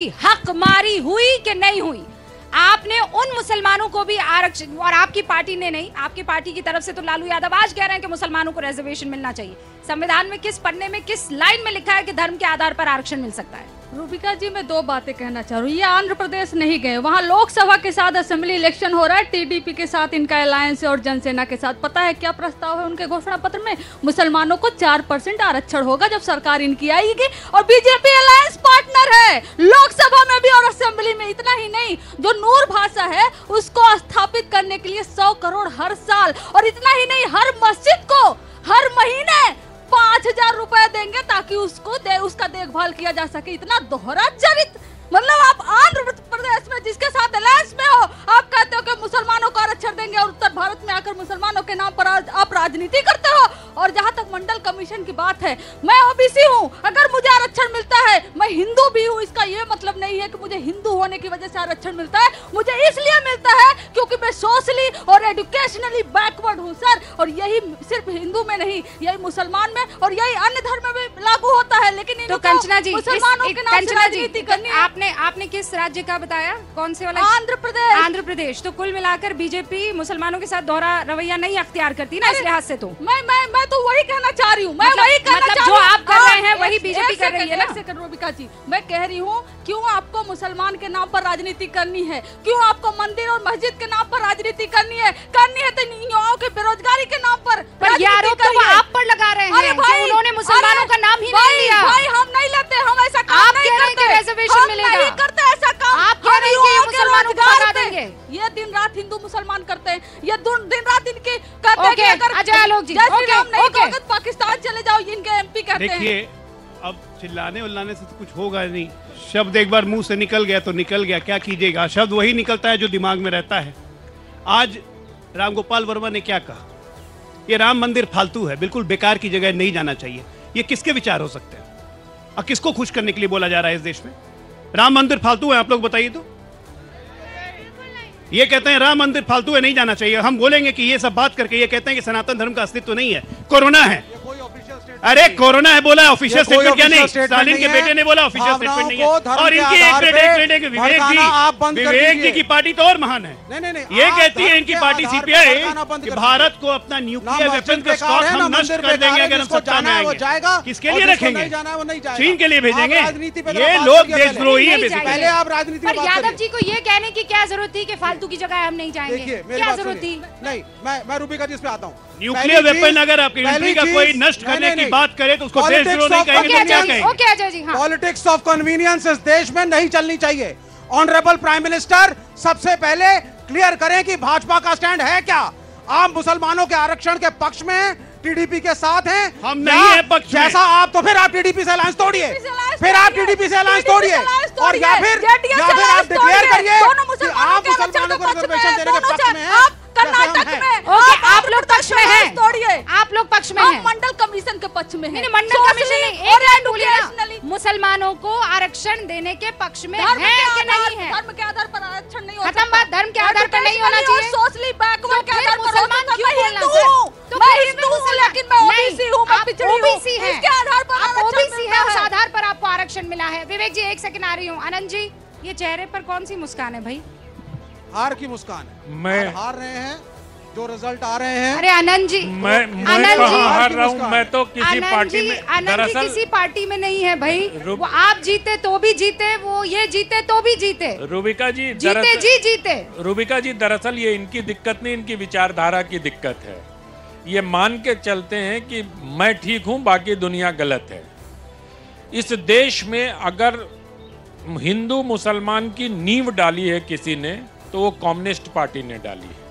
हक मारी हुई कि नहीं हुई? आपने उन मुसलमानों को भी आरक्षण, और आपकी पार्टी ने नहीं, आपकी पार्टी की तरफ से तो लालू यादव आज कह रहे हैं कि मुसलमानों को रिजर्वेशन मिलना चाहिए। संविधान में किस पन्ने में किस लाइन में लिखा है कि धर्म के आधार पर आरक्षण मिल सकता है? रूबिका जी, मैं दो बातें कहना चाह रही हूँ। ये आंध्र प्रदेश नहीं गए, वहाँ लोकसभा के साथ असेंबली इलेक्शन हो रहा है, टीडीपी के साथ इनका अलायंस है और जनसेना के साथ। पता है क्या प्रस्ताव है उनके घोषणा पत्र में? मुसलमानों को 4% आरक्षण होगा जब सरकार इनकी आएगी, और बीजेपी अलायंस पार्टनर है लोकसभा में भी और असेंबली में। इतना ही नहीं, जो नूर भाषा है उसको स्थापित करने के लिए 100 करोड़ हर साल, और इतना ही नहीं, हर मस्जिद को हर महीने 5000 रुपए देंगे ताकि उसका देखभाल किया जा सके। इतना दोहरा चरित्र, मतलब आप आंध्र प्रदेश में जिसके साथ अलायंस में हो, आप कहते हो कि मुसलमानों को आरक्षण देंगे, और उत्तर भारत में आकर मुसलमानों के नाम पर आप राजनीति करते हो। और जहां तक मंडल कमीशन की बात है, मैं ओबीसी हूं, अगर मुझे आरक्षण मिलता है, मैं हिंदू भी हूं, इसका ये मतलब नहीं है कि मुझे हिंदू होने की वजह से आरक्षण मिलता है। मुझे इसलिए मिलता है क्योंकि मैं सोशली और एजुकेशनली बैकवर्ड हूं सर। और यही सिर्फ हिंदू में नहीं, यही मुसलमान में और यही अन्य धर्म में भी लागू होता है। लेकिन तो कंचना जी, मुसलमानों के नाम से राजनीति करनी है। आपने किस राज्य का बताया? कौन से वाला? आंध्र प्रदेश। आंध्र प्रदेश। तो कुल मिलाकर बीजेपी मुसलमानों के साथ दोहरा रवैया नहीं अख्तियार करती ना, इस लिहाज से तो मैं तो वही कहना चाह रही हूँ। मैं वही कहना चाह रही हूँ, जो आप कर रहे हैं वही बीजेपी कर रही है ना। सेकंड रूबिका जी, मैं कह रही हूँ, क्यों आपको मुसलमान के नाम पर राजनीति करनी है? क्यों आपको मंदिर और मस्जिद के नाम पर राजनीति करनी है? तो युवाओं के बेरोजगारी के नाम पर आरोप तो आप पर लगा रहे हैं कि उन्होंने मुसलमानों का नाम ही नहीं लिया। भाई हम नहीं लेते, हम ऐसा काम नहीं करते, रिजर्वेशन मिलेगा, नहीं करते ऐसा काम। आप कह रहे हैं कि मुसलमानों को भगा देंगे। ये दिन रात हिंदू मुसलमान करते हैं, ये दिन रात इनके कहते हैं कि अगर अजय आलोक जी पाकिस्तान चले जाओ, इनके एमपी कहते हैं। देखिए, अब चिल्लाने उल्लाने से तो कुछ होगा नहीं। शब्द एक बार मुंह से निकल गया तो निकल गया, क्या कीजिएगा। शब्द वही निकलता है जो दिमाग में रहता है। आज रामगोपाल वर्मा ने क्या कहा? ये राम मंदिर फालतू है, बिल्कुल बेकार की जगह नहीं जाना चाहिए। ये किसके विचार हो सकते हैं? और किसको खुश करने के लिए बोला जा रहा है इस देश में? राम मंदिर फालतू है, आप लोग बताइए तो। ये कहते हैं राम मंदिर फालतू है, नहीं जाना चाहिए। हम बोलेंगे कि ये सब बात करके ये कहते हैं कि सनातन धर्म का अस्तित्व नहीं है, कोरोना है। अरे कोरोना है बोला, ऑफिशियल स्टेटमेंट क्या नहीं? स्टालिन के बेटे ने बोला ऑफिशियल स्टेटमेंट नहीं है। और इनकी एक मिनट विवेक जी की पार्टी तो और महान है। ये कहती है इनकी पार्टी सीपीआई कि भारत को अपना न्यूक्लियर वेपन का स्टॉक हम नष्ट कर देंगे अगर हम सत्ता में आएंगे। किसके लिए रखेंगे? चीन के लिए भेजेंगे। ये लोग देशद्रोही है पहले आप राजनीति। पर यादव जी को ये कहने की क्या जरूरत थी कि फालतू की जगह हम नहीं जाएंगे? क्या जरूरत थी? नहीं, मैं रूबिका जी पे आता हूँ। न्यूक्लियर वेपन अगर आपकी कंट्री का कोई नष्ट करने की बात करे तो उसको देशद्रोह नहीं कहेंगे तो क्या कहेंगे? ओके अजय जी, हाँ। पॉलिटिक्स ऑफ कन्वीनियंस इस देश में नहीं चलनी चाहिए। ऑनरेबल प्राइम मिनिस्टर, सबसे पहले क्लियर करें कि भाजपा का स्टैंड है क्या? आप मुसलमानों के आरक्षण के पक्ष में टीडीपी के साथ हैं? हम नहीं है पक्ष में। जैसा आप, तो फिर आप टीडीपी से अलायंस तोड़िए, फिर आप टीडीपी से अलायंस तोड़िए, और या फिर आप डिक्लेयर करिए कि आप मुसलमानों को रिजर्वेशन देने के पक्ष में हैं। कर्नाटक में आप लोग पक्ष में हैं, तोड़िए। आप लोग पक्ष में हैं, मंडल कमीशन के पक्ष में हैं। नहीं, मंडल कमीशन नहीं, एक लाइन बोलिए ना। मुसलमानों को आरक्षण देने के पक्ष में है कि नहीं है? धर्म के आधार पर आरक्षण नहीं होता। खत्म बात, धर्म के आधार पर नहीं होना चाहिए। सोशली बैकवर्ड के आधार पर मुसलमान क्यों बोलना सर? तो मैं हिंदू हूं, लेकिन मैं ओबीसी हूं, मैं पिछड़ी हूं। ओबीसी है, इसके आधार पर आप ओबीसी है, उस आधार पर आपको आरक्षण मिला है। विवेक जी, एक सेकंड आ रही हूँ। आनंद जी, ये चेहरे पर कौन सी मुस्कान है भाई? हार की मुस्कान है। मैं हार रहे हैं, जो रिजल्ट आ रहे हैं। अरे आनंद जी, मैं कहाँ हार रहा हूँ? मैं तो किसी पार्टी में, आनंद जी किसी पार्टी में नहीं है भाई। वो आप जीते तो भी जीते, वो ये जीते तो भी जीते। रूबिका जी जीते। रूबिका जी, दरअसल ये इनकी दिक्कत नहीं, इनकी विचारधारा की दिक्कत है। ये मान के चलते हैं कि मैं ठीक हूँ, बाकी दुनिया गलत है। इस देश में अगर हिंदू मुसलमान की नींव डाली है किसी ने, तो वो कम्युनिस्ट पार्टी ने डाली है।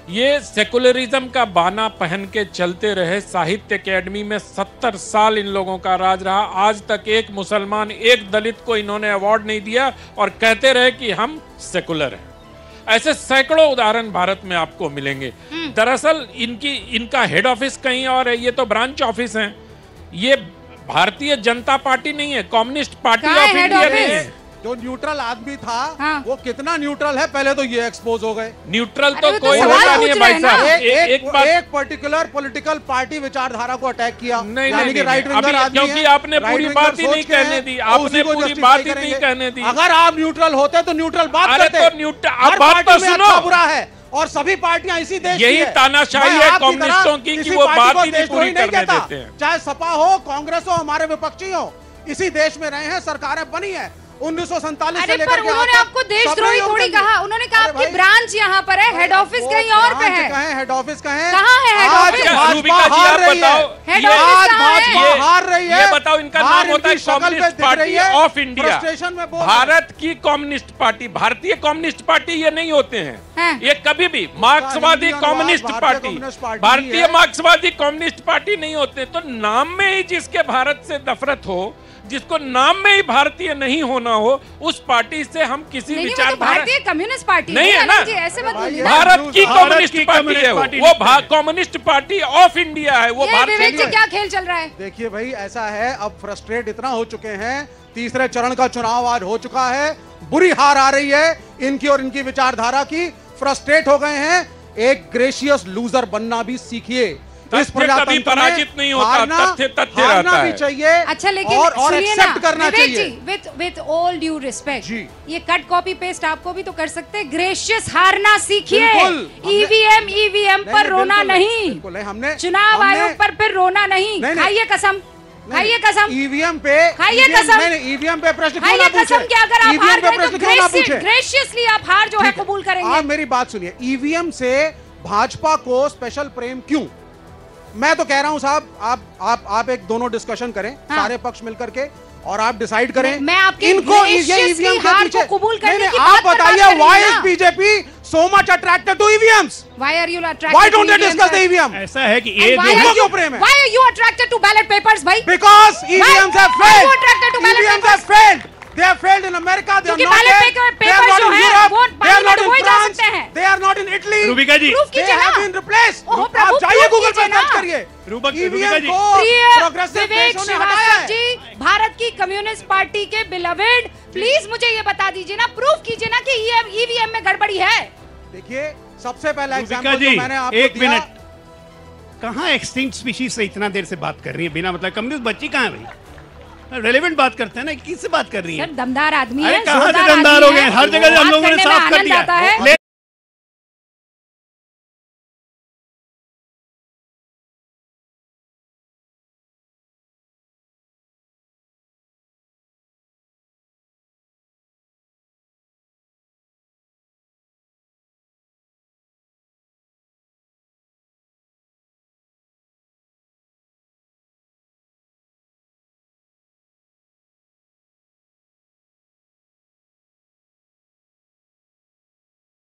ये सेकुलरिज्म का बाना पहन के चलते रहे। साहित्य अकेडमी में 70 साल इन लोगों का राज रहा। आज तक एक मुसलमान, एक दलित को इन्होंने अवार्ड नहीं दिया, और कहते रहे कि हम सेकुलर हैं। ऐसे सैकड़ों उदाहरण भारत में आपको मिलेंगे। दरअसल इनका हेड ऑफिस कहीं और है, ये तो ब्रांच ऑफिस है। ये भारतीय जनता पार्टी नहीं है, कम्युनिस्ट पार्टी ऑफ इंडिया नहीं है। जो न्यूट्रल आदमी था हाँ। वो कितना न्यूट्रल है पहले तो ये एक्सपोज हो गए। न्यूट्रल अरे तो वो तो कोई सवाल होता नहीं है पूछ भाई रहे हैं साहब। ना। एक पर्टिकुलर पॉलिटिकल पार्टी विचारधारा को अटैक किया, नहीं यानी कि नहीं, राइट विंगर अभी आदमी है, क्योंकि आपने राइट पूरी विंगर बात ही सोच नहीं के है, कहने दी, और आपने उसी को पूरी justify बात ही नहीं करेंगे। कहने दी। अगर आप न्यूट्रल होते तो न्यूट्रल बात अरे करते। तो न्यूट्रल, हर आप बात पार्टी तो में सुनो। अच्छा बुरा है और सभी पार्टियां इसी देश की यही है। तानाशाही मैं है आपकी कम्युनिस्टों तरह की कि किसी वो पार्टी बात को ही नहीं देशद्रोही पूरी करने कहता। देते हैं। चाहे सपा हो, कांग्रेस हो, हमारे विपक्षी हो, इसी देश में रहे हैं, सरकारें बनी है 1947 से अरे लेकर पर के उन्होंने आज तक आपको देशद्रोही सबने थोड़ी योगदान कहा, दिया। उन्होंने कहा अरे आपकी भाई, ब्रांच यहाँ पर है, हेड ऑफिस कहीं और पे है। कहें हेड ऑफिस कहें, कहाँ है हेड आज ऑफिस? भाजपा रूबिका जी हार आप रही है। बताओ, हेड ये ऑफिस आज कहाँ है? भाजपा हार रही है। ये बताओ, इनका हार नाम होता है इनकी शक्ल पे कम्युनिस्ट दिख रही पार्टी है। Of India. फ्रस्ट्रेशन में बोल रहे हैं। भारत की कम्युनिस्ट पार्टी, भारतीय कम्युनिस्ट पार्टी ये नहीं होते हैं। हैं। ये कभी भी मार्क्सवादी हिंदी कम्युनिस्ट अनुवाद पार्टी, भारतीय कम्युनिस्ट पार्टी भारतीय है। मार्क्सवादी कम्युनिस्ट पार्टी नहीं होते। तो नाम में ही जिसके भारत से नफरत हो, जिसको नाम में ही भारतीय नहीं होना हो, उस पार्टी से हम किसी नहीं, वो तो विचारधारा भारतीय कम्युनिस्ट पार्टी नहीं है ना। आनंद जी, ऐसे मत बोलिए ना। भारत की भारत कम्युनिस्ट की पार्टी कम्युनिस्ट है पार्टी वो लिखते हैं। कम्युनिस्ट पार्टी ऑफ इंडिया है वो ये भारतीय विवेक जी क्या खेल चल रहा है? देखिए भाई, ऐसा है, अब फ्रस्ट्रेट इतना हो चुके हैं, तीसरे चरण का चुनाव आज हो चुका है, बुरी हार आ रही है इनकी और इनकी विचारधारा की, फ्रस्ट्रेट हो गए हैं। एक ग्रेशियस लूजर बनना भी सीखिए। तथ्य कभी पराजित नहीं होता, तथ्य तथ्य हारना रहता भी है। चाहिए। अच्छा लेकिन और सुनिए ना एक्सेप्ट करना विवेक चाहिए। जी, विद ऑल ड्यू रिस्पेक्ट, जी। ये कट कॉपी पेस्ट आपको भी तो कर सकते हैं। ग्रेशियस हारना सीखिए। बिल्कुल, ईवीएम पर रोना नहीं, बिल्कुल नहीं, हमने चुनाव आयोग पर फिर रोना नहीं। नहीं, खाइए कसम, खाइए कसम, ईवीएम पे, खाइए कसम। नहीं, ईवीएम पे प्रश्न क्यों खाइए ना कसम पूछे? कि अगर आप ईवीएम हार पे गए प्रश्न तो क्यों ना पूछे? ग्रेशियसली आप हार जो है ठीक कबूल आप करेंगे। मेरी बात सुनिए, ईवीएम से भाजपा को स्पेशल प्रेम क्यों? मैं तो कह रहा हूं साहब, आप एक दोनों डिस्कशन करें, हाँ। सारे पक्ष मिलकर के, और आप डिसाइड करें। मैं आपकी इनको ये graciously ईवीएम के हार पीछे को कबूल करने नहीं, की आप बात पर बात बताइए, करेंगे व्हाई ना। Is BJP so much attracted to EVMs? Why are you attracted why to don't they EVMs, discuss the sir? EVM? ऐसा है कि And ये why जो are है इनको you- क्यों प्रेम है? Why are you attracted to ballot papers, भाई? Because EVMs have why are you failed. attracted to ballot EVMs have papers? failed. They have failed in America. They are क्योंकि not ballot there. papers They are not जो in हैं, Europe. Vote They are parliament not in वही जा France. सकते हैं। They are not in Italy. Rubika ji, Proof They कीजिए have ना। been replaced. ओहो, आप प्रभु, जाइए proof गूगल कीजिए पर सर्च ना। करिए। रूबिका EVM जी। को प्रिय प्रोग्रेसिव विवेक देशों ने हटाया श्रीवास्तव है। जी, भारत की कम्युनिस्ट पार्टी के बिलवेड, प्लीज मुझे ये बता दीजिए ना, प्रूफ कीजिए ना कि ईवीएम में गड़बड़ी है। देखिए, सबसे पहला रूबिका एग्जांपल जी, जो मैंने आपको एक दिया, मिनट, कहाँ एक्सटिंक्ट स्पीशीज से इतना देर से बात कर रही है बिना मतलब? कम्युनिस्ट बच्ची कहाँ है भाई? रेलेवेंट बात करते हैं ना, किससे बात कर रही है? सर दमदार आदमी अरे है, कहाँ से जोरदार दमदार आदमी हो गए? है। हर जगह हम बात लोगों ने करने में साफ कर आनंद दिया आता है। ले